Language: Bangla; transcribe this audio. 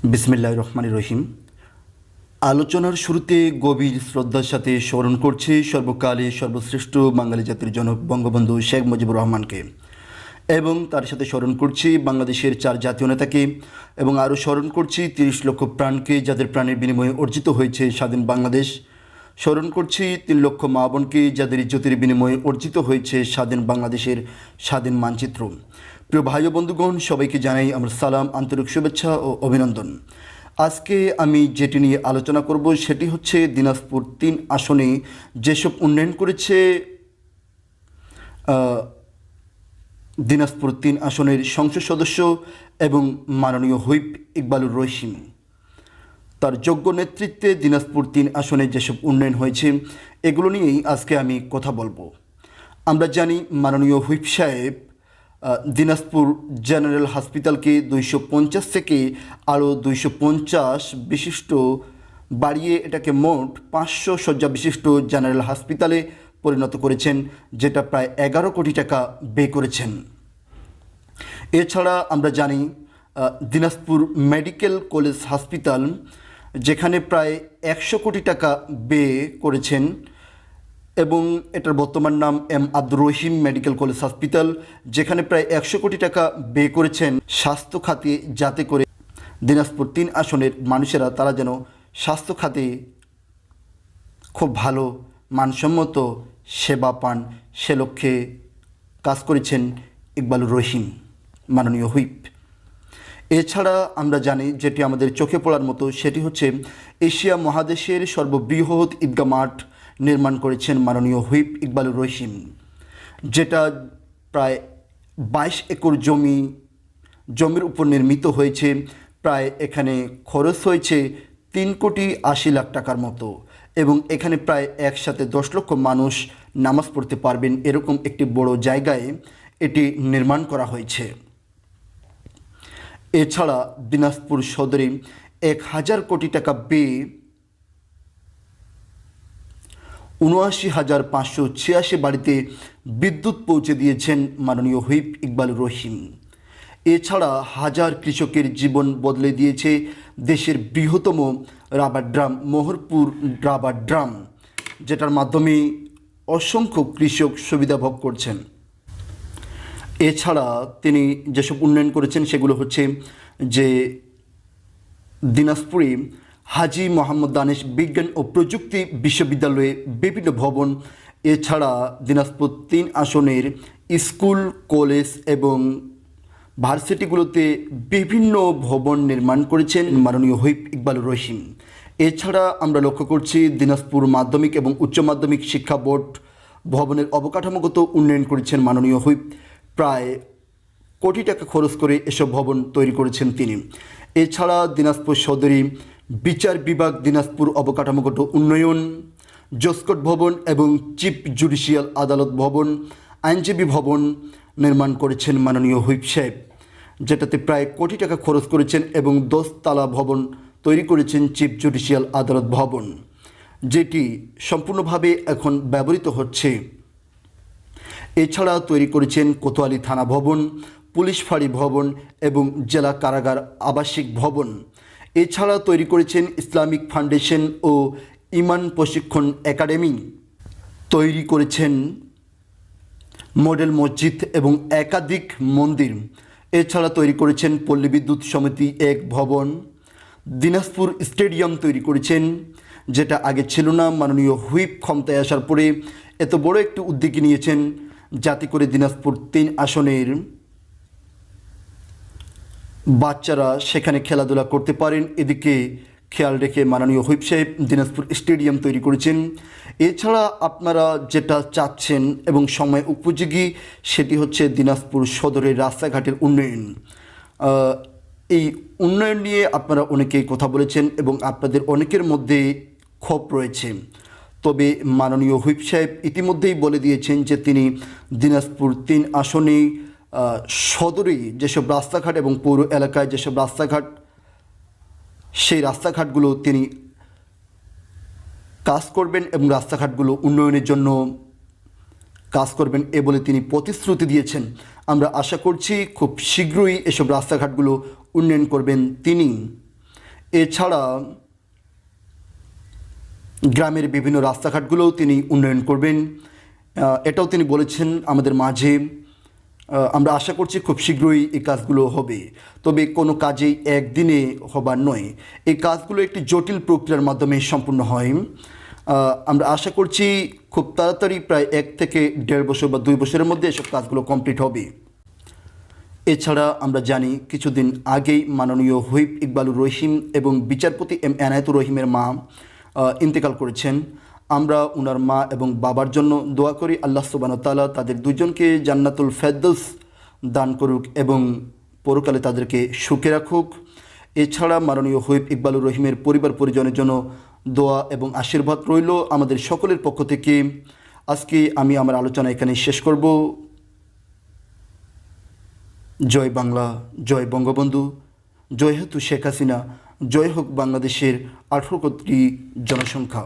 বিসমিল্লাহির রহমানির রহিম। আলোচনার শুরুতে গভীর শ্রদ্ধার সাথে স্মরণ করছি সর্বকালে সর্বশ্রেষ্ঠ বাঙালি জাতির জনক বঙ্গবন্ধু শেখ মুজিবুর রহমানকে, এবং তার সাথে স্মরণ করছি বাংলাদেশের 4 জাতীয় নেতাকে, এবং আরও স্মরণ করছি 30 লক্ষ প্রাণকে, যাদের প্রাণের বিনিময়ে অর্জিত হয়েছে স্বাধীন বাংলাদেশ। স্মরণ করছি 3 লক্ষ মা বোনকে, যাদের ইজ্জতের বিনিময়ে অর্জিত হয়েছে স্বাধীন বাংলাদেশের স্বাধীন মানচিত্র। প্রিয় ভাই ও বন্ধুগণ, সবাইকে জানাই আমার সালাম, আন্তরিক শুভেচ্ছা ও অভিনন্দন। আজকে আমি যেটি নিয়ে আলোচনা করব সেটি হচ্ছে দিনাজপুর 3 আসনে যেসব উন্নয়ন করেছে দিনাজপুর 3 আসনের সংসদ সদস্য এবং মাননীয় হুইপ ইকবালুর রহিম। তার যোগ্য নেতৃত্বে দিনাজপুর 3 আসনে যেসব উন্নয়ন হয়েছে এগুলো নিয়েই আজকে আমি কথা বলবো। আমরা জানি মাননীয় হুইপ সাহেব দিনাজপুর জেনারেল হসপিটালকে 250 থেকে আরও 250 বিশিষ্ট বাড়িয়ে এটাকে মোট 500 শয্যা বিশিষ্ট জেনারেল হসপিটালে পরিণত করেছেন, যেটা প্রায় 11 কোটি টাকা ব্যয় করেছেন। এছাড়া আমরা জানি দিনাজপুর মেডিকেল কলেজ হসপিটাল, যেখানে প্রায় 100 কোটি টাকা ব্যয় করেছেন, এবং এটার বর্তমান নাম M Abdur Rahim medical college hospital, যেখানে প্রায় 100 কোটি টাকা ব্যয় করেছেন স্বাস্থ্য খাতে, যাতে করে দিনাজপুর 3 আসনের মানুষেরা তারা যেন স্বাস্থ্য খাতে খুব ভালো মানসম্মত সেবা পান, সে লক্ষ্যে কাজ করেছেন ইকবালুর রহিম মাননীয় হুইপ। এছাড়া আমরা জানি যেটি আমাদের চোখে পড়ার মতো, সেটি হচ্ছে এশিয়া মহাদেশের সর্ববৃহৎ ঈদগাহ মাঠ নির্মাণ করেছেন মাননীয় হুইপ ইকবালুর রহিম, যেটা প্রায় 22 একর জমির উপর নির্মিত হয়েছে। প্রায় এখানে খরচ হয়েছে 3 কোটি 80 লাখ টাকার মতো, এবং এখানে প্রায় একসাথে 10 লক্ষ মানুষ নামাজ পড়তে পারবেন এরকম একটি বড় জায়গায় এটি নির্মাণ করা হয়েছে। এছাড়া দিনাজপুর সদরে 1000 কোটি টাকা ব্যয়ে ৭৯,৫৮৬ বাড়িতে বিদ্যুৎ পৌঁছে দিয়েছেন মাননীয় হুইপ ইকবালুর রহিম। এছাড়া হাজার কৃষকের জীবন বদলে দিয়েছে দেশের বৃহত্তম রাবার ড্রাম মোহরপুর রাবার ড্রাম, যেটার মাধ্যমে অসংখ্য কৃষক সুবিধা ভোগ করছেন। এছাড়া তিনি যেসব উন্নয়ন করেছেন সেগুলো হচ্ছে যে দিনাজপুরে হাজী মোহাম্মদ দানেশ বিজ্ঞান ও প্রযুক্তি বিশ্ববিদ্যালয়ে বিভিন্ন ভবন, এছাড়া দিনাজপুর 3 আসনের স্কুল, কলেজ এবং ভার্সিটিগুলোতে বিভিন্ন ভবন নির্মাণ করেছেন মাননীয় হুইপ ইকবালুর রহিম। এছাড়া আমরা লক্ষ্য করছি দিনাজপুর মাধ্যমিক এবং উচ্চ মাধ্যমিক শিক্ষা বোর্ড ভবনের অবকাঠামোগত উন্নয়ন করেছেন মাননীয় হুইপ। প্রায় কোটি টাকা খরচ করে এসব ভবন তৈরি করেছেন তিনি। এছাড়া দিনাজপুর সদরে বিচার বিভাগ, দিনাজপুর অবকাঠামোগত উন্নয়ন, জসকোট ভবন এবং চিফ জুডিশিয়াল আদালত ভবন, আইনজীবী ভবন নির্মাণ করেছেন মাননীয় হুইপ সাহেব, যেটাতে প্রায় কোটি টাকা খরচ করেছেন, এবং 10 তলা ভবন তৈরি করেছেন চিফ জুডিশিয়াল আদালত ভবন, যেটি সম্পূর্ণভাবে এখন ব্যবহৃত হচ্ছে। এছাড়া তৈরি করেছেন কোতোয়ালি থানা ভবন, পুলিশ ফাঁড়ি ভবন এবং জেলা কারাগার আবাসিক ভবন। এছাড়া তৈরি করেছেন ইসলামিক ফাউন্ডেশন ও ইমান প্রশিক্ষণ একাডেমি, তৈরি করেছেন মডেল মসজিদ এবং একাধিক মন্দির। এছাড়া তৈরি করেছেন পল্লী বিদ্যুৎ সমিতি 1 ভবন। দিনাজপুর স্টেডিয়াম তৈরি করেছেন, যেটা আগে ছিল না। মাননীয় হুইপ ক্ষমতায় আসার পরে এত বড় একটি উদ্যোগ নিয়েছেন, যাতে করে দিনাজপুর 3 আসনের বাচ্চারা সেখানে খেলাধুলা করতে পারেন, এদিকে খেয়াল রেখে মাননীয় হুইপ সাহেব দিনাজপুর স্টেডিয়াম তৈরি করেছেন। এছাড়া আপনারা যেটা চাচ্ছেন এবং সময় উপযোগী, সেটি হচ্ছে দিনাজপুর সদরের রাস্তাঘাটের উন্নয়ন। এই উন্নয়ন নিয়ে আপনারা অনেকেই কথা বলেছেন এবং আপনাদের অনেকের মধ্যে ক্ষোভ রয়েছে, তবে মাননীয় হুইপ সাহেব ইতিমধ্যেই বলে দিয়েছেন যে তিনি দিনাজপুর 3 আসনে সদরে যেসব রাস্তাঘাট এবং পৌর এলাকায় যেসব রাস্তাঘাট, সেই রাস্তাঘাটগুলো তিনি কাজ করবেন এবং রাস্তাঘাটগুলো উন্নয়নের জন্য কাজ করবেন এ বলে তিনি প্রতিশ্রুতি দিয়েছেন। আমরা আশা করছি খুব শীঘ্রই এসব রাস্তাঘাটগুলো উন্নয়ন করবেন তিনি। এছাড়া গ্রামের বিভিন্ন রাস্তাঘাটগুলোও তিনি উন্নয়ন করবেন, এটাও তিনি বলেছেন আমাদের মাঝে। আমরা আশা করছি খুব শীঘ্রই এই কাজগুলো হবে, তবে কোনো কাজেই একদিনে হবার নয়, এই কাজগুলো একটি জটিল প্রক্রিয়ার মাধ্যমে সম্পূর্ণ হয়। আমরা আশা করছি খুব তাড়াতাড়ি প্রায় 1 থেকে 1.5 বছর বা 2 বছরের মধ্যে এসব কাজগুলো কমপ্লিট হবে। এছাড়া আমরা জানি কিছুদিন আগেই মাননীয় হুইপ ইকবালুর রহিম এবং বিচারপতি এম এনায়েতুর রহিমের মা ইন্তেকাল করেছেন। আমরা ওনার মা এবং বাবার জন্য দোয়া করি আল্লাহ সুবহানাহু ওয়া তাআলা তাদের দুজনকে জান্নাতুল ফেরদৌস দান করুক এবং পরকালে তাদেরকে সুখে রাখুক। এছাড়া মাননীয় হুইপ ইকবালুর রহিমের পরিবার পরিজনের জন্য দোয়া এবং আশীর্বাদ রইল আমাদের সকলের পক্ষ থেকে। আজকে আমি আমার আলোচনা এখানে শেষ করব। জয় বাংলা, জয় বঙ্গবন্ধু, জয় হেতু শেখ হাসিনা, জয় হোক বাংলাদেশের 18 কোটি জনসংখ্যা।